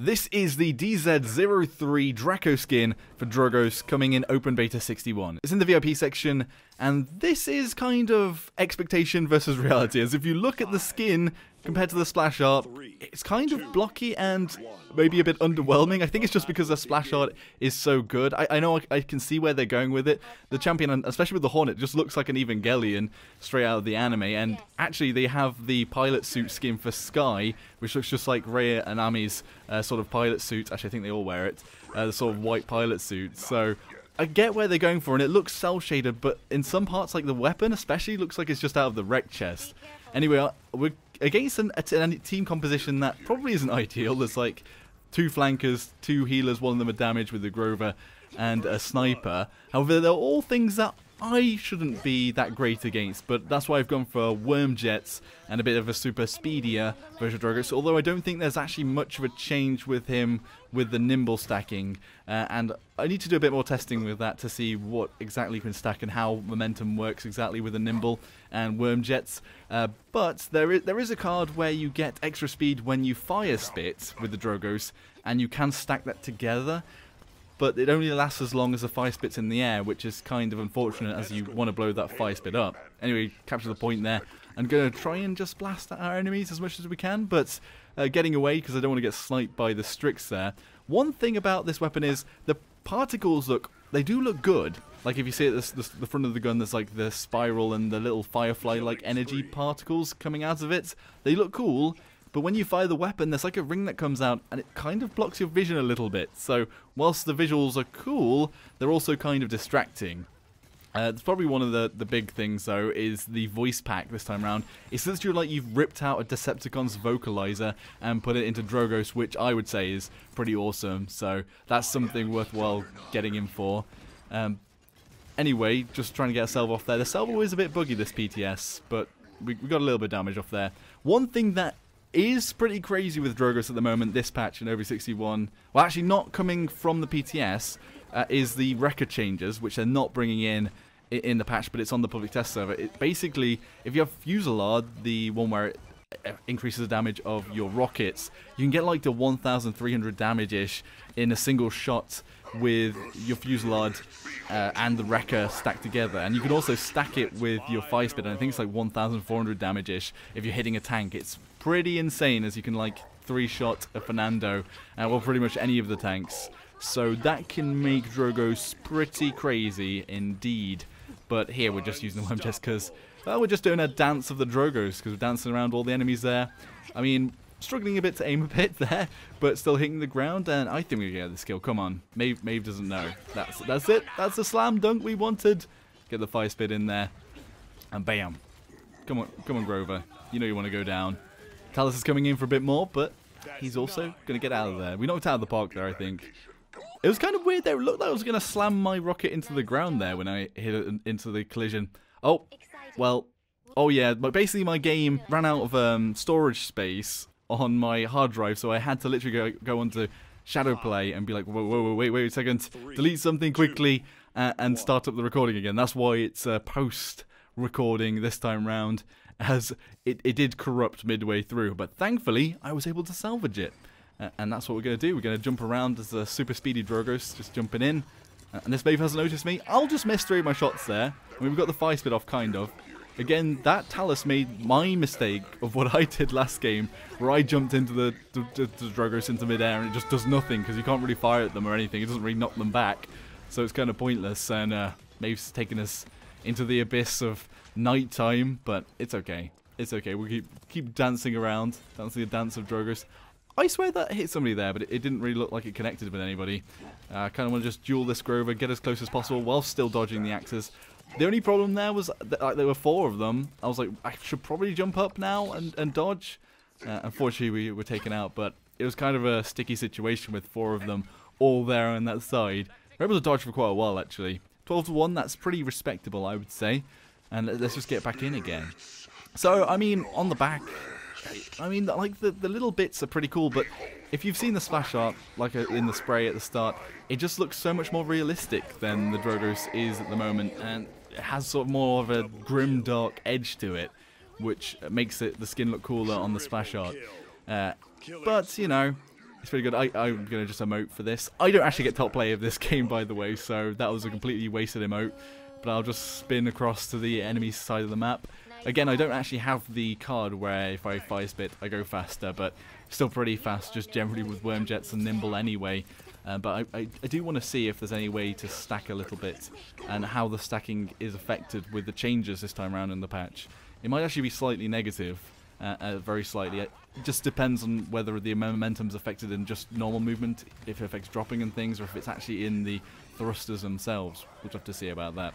This is the DZ-03 Draco skin for Drogos coming in Open Beta 61. It's in the VIP section, and this is kind of expectation versus reality, as if you look at the skin compared to the splash art, it's kind of blocky and maybe a bit underwhelming. I think it's just because the splash art is so good. I know I can see where they're going with it. The champion, especially with the Hornet, just looks like an Evangelion straight out of the anime, and actually they have the pilot suit skin for Sky, which looks just like Rhea and Ami's sort of pilot suit. Actually, I think they all wear it, the sort of white pilot suit. So I get where they're going for, and it looks cel-shaded, but in some parts, like the weapon especially, looks like it's just out of the wreck chest. Anyway, we're against a team composition that probably isn't ideal. There's like 2 flankers, 2 healers, one of them a damage with the Grover, and a sniper. However, they're all things that I shouldn't be that great against, but that's why I've gone for Worm Jets and a bit of a super speedier version of Drogos, although I don't think there's actually much of a change with him with the nimble stacking, and I need to do a bit more testing with that to see what exactly you can stack and how momentum works exactly with the nimble and Worm Jets. But there is a card where you get extra speed when you fire spit with the Drogos, and you can stack that together. But it only lasts as long as the fire spit's in the air, which is kind of unfortunate as you want to blow that fire spit up. Anyway, capture the point there. I'm going to try and just blast at our enemies as much as we can, but getting away because I don't want to get sniped by the Strix there. One thing about this weapon is the particles they do look good. Like if you see at the front of the gun, there's like the spiral and the little firefly-like energy particles coming out of it. They look cool. But when you fire the weapon, there's like a ring that comes out, and it kind of blocks your vision a little bit. So, whilst the visuals are cool, they're also kind of distracting. It's probably one of the big things, though, is the voice pack this time around. It's literally like you've ripped out a Decepticon's vocalizer and put it into Drogos, which I would say is pretty awesome. So, that's something worthwhile getting in for. Anyway, just trying to get a salvo off there. The salvo is a bit buggy, this PTS, but we got a little bit of damage off there. One thing that is pretty crazy with Drogos at the moment, this patch in OB61, well actually not coming from the PTS, is the record changes, which they're not bringing in the patch, but it's on the public test server. Basically, if you have Fusillade, the one where it increases the damage of your rockets, you can get like the 1,300 damage-ish in a single shot with your Fusillade and the Wrecker stacked together, and you can also stack it with your Fire Spit, and I think it's like 1,400 damage-ish if you're hitting a tank. It's pretty insane, as you can like 3-shot a Fernando, well, pretty much any of the tanks. So that can make Drogos pretty crazy indeed. But here we're just using the Worm Jets because, well, we're just doing a dance of the Drogos, because we're dancing around all the enemies there. I mean, struggling a bit to aim a bit there, but still hitting the ground, and I think we get the skill. Come on, Maeve doesn't know. That's it. That's the slam dunk we wanted. Get the fire spit in there, and bam. Come on, Grover. You know you want to go down. Talus is coming in for a bit more, but he's also going to get out of there. We knocked out of the park there, I think. It was kind of weird there. It looked like I was going to slam my rocket into the ground there when I hit it into the collision. Oh, well, oh yeah, but basically my game ran out of storage space on my hard drive, so I had to literally go onto Shadowplay and be like, whoa, wait a second, delete something quickly and start up the recording again. That's why it's post-recording this time round, as it did corrupt midway through, but thankfully I was able to salvage it. And that's what we're going to do. We're going to jump around as a super speedy Drogos, just jumping in. And this Maeve hasn't noticed me. I'll just miss 3 of my shots there. I mean, we've got the fire spit off, kind of. Again, that Talus made my mistake of what I did last game, where I jumped into the Drogos into midair, and it just does nothing, because you can't really fire at them or anything. It doesn't really knock them back. So it's kind of pointless, and Maeve's taken us into the abyss of nighttime, but it's okay. It's okay. We'll keep dancing around, dancing the dance of Drogos. I swear that hit somebody there, but it didn't really look like it connected with anybody. I kind of want to just duel this Grover, get as close as possible, while still dodging the axes. The only problem there was that there were 4 of them. I was like, I should probably jump up now and dodge. Unfortunately, we were taken out, but it was kind of a sticky situation with 4 of them all there on that side. We were able to dodge for quite a while, actually. 12-1, that's pretty respectable, I would say. And let's just get back in again. So, I mean, on the back, I mean, like, the little bits are pretty cool, but if you've seen the splash art, like in the spray at the start, it just looks so much more realistic than the Drogos is at the moment, and it has sort of more of a grim, dark edge to it, which makes the skin look cooler on the splash art. But, you know, It's pretty good. I'm going to just emote for this. I don't actually get top play of this game, by the way, so that was a completely wasted emote. But I'll just spin across to the enemy side of the map. Again, I don't actually have the card where if I fire spit, I go faster, but still pretty fast, just generally with worm jets and nimble anyway. But I do want to see if there's any way to stack a little bit and how the stacking is affected with the changes this time around in the patch. It might actually be slightly negative, very slightly. It just depends on whether the momentum's affected in just normal movement, if it affects dropping and things, or if it's actually in the thrusters themselves. We'll have to see about that.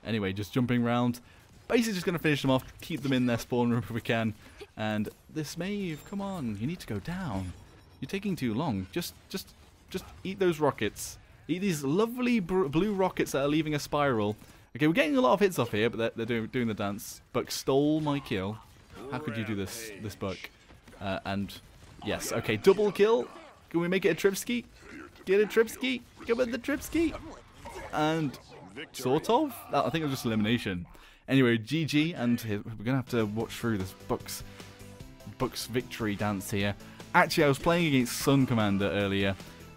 Anyway, just jumping around. Basically just going to finish them off, keep them in their spawn room if we can. And this Maeve, come on, you need to go down. You're taking too long. Just eat those rockets. Eat these lovely blue rockets that are leaving a spiral. Okay, we're getting a lot of hits off here, but they're doing the dance. Buck stole my kill. How could you do this, Buck? And yes, okay, double kill. Can we make it a tripski? Get a tripski. Go with the tripski. And sort of. I think it was just elimination. Anyway, GG, and we're gonna have to watch through this Buck's victory dance here. Actually, I was playing against Sun Commander earlier,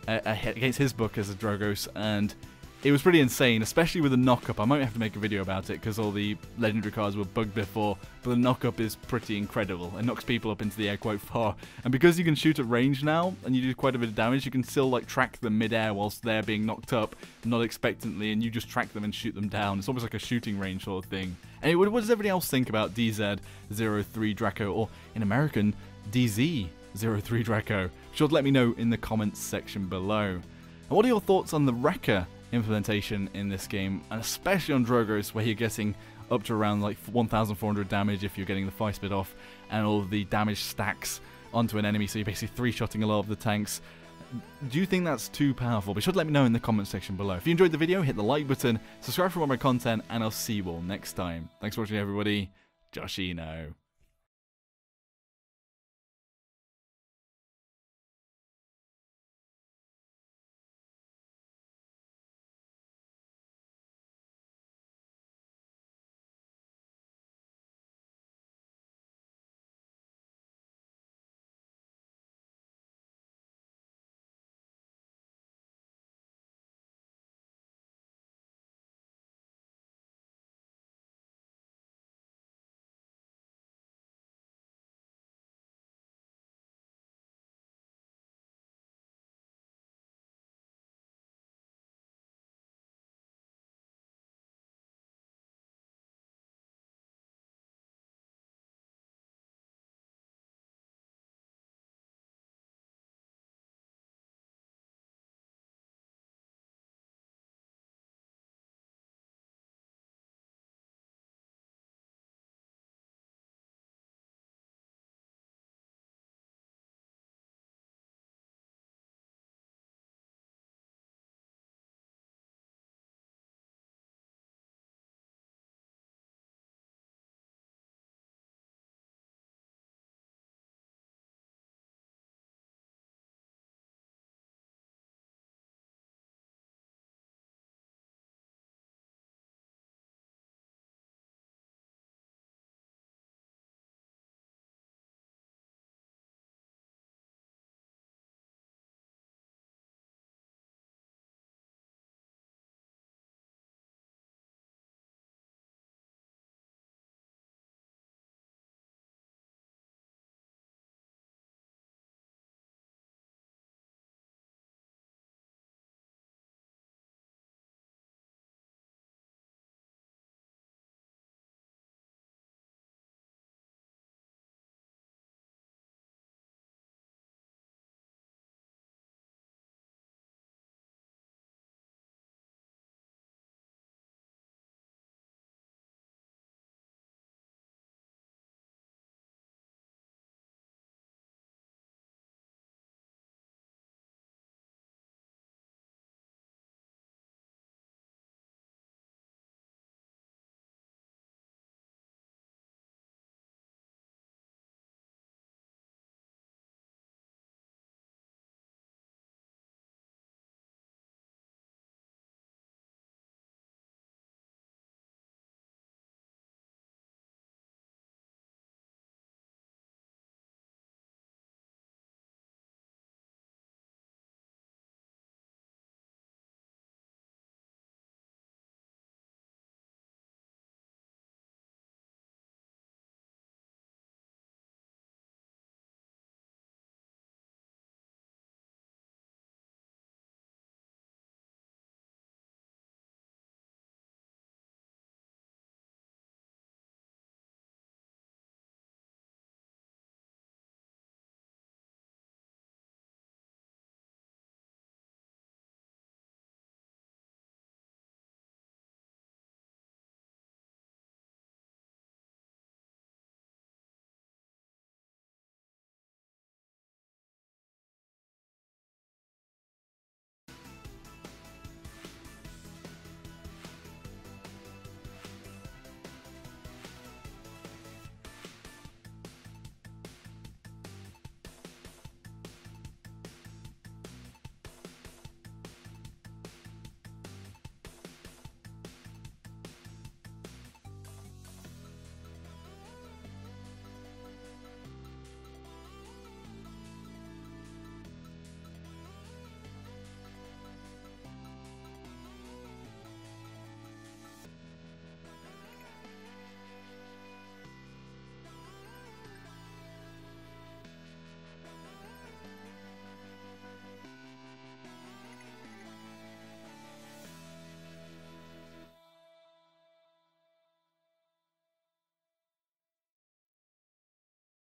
against his Buck as a Drogos, and it was pretty insane, especially with the knock-up. I might have to make a video about it because all the legendary cards were bugged before, but the knock-up is pretty incredible. It knocks people up into the air quite far, and because you can shoot at range now, and you do quite a bit of damage, you can still like track them mid-air whilst they're being knocked up, not expectantly, and you just track them and shoot them down. It's almost like a shooting range sort of thing. Anyway, what does everybody else think about DZ-03 Draco, or in American, DZ-03 Draco? Be sure to let me know in the comments section below. And what are your thoughts on the Wrecker implementation in this game, and especially on Drogos, where you're getting up to around like 1,400 damage if you're getting the fire spit off, and all of the damage stacks onto an enemy, so you're basically three-shotting a lot of the tanks. Do you think that's too powerful? Be sure to let me know in the comments section below. If you enjoyed the video, hit the like button, subscribe for more of my content, and I'll see you all next time. Thanks for watching, everybody. Joshino.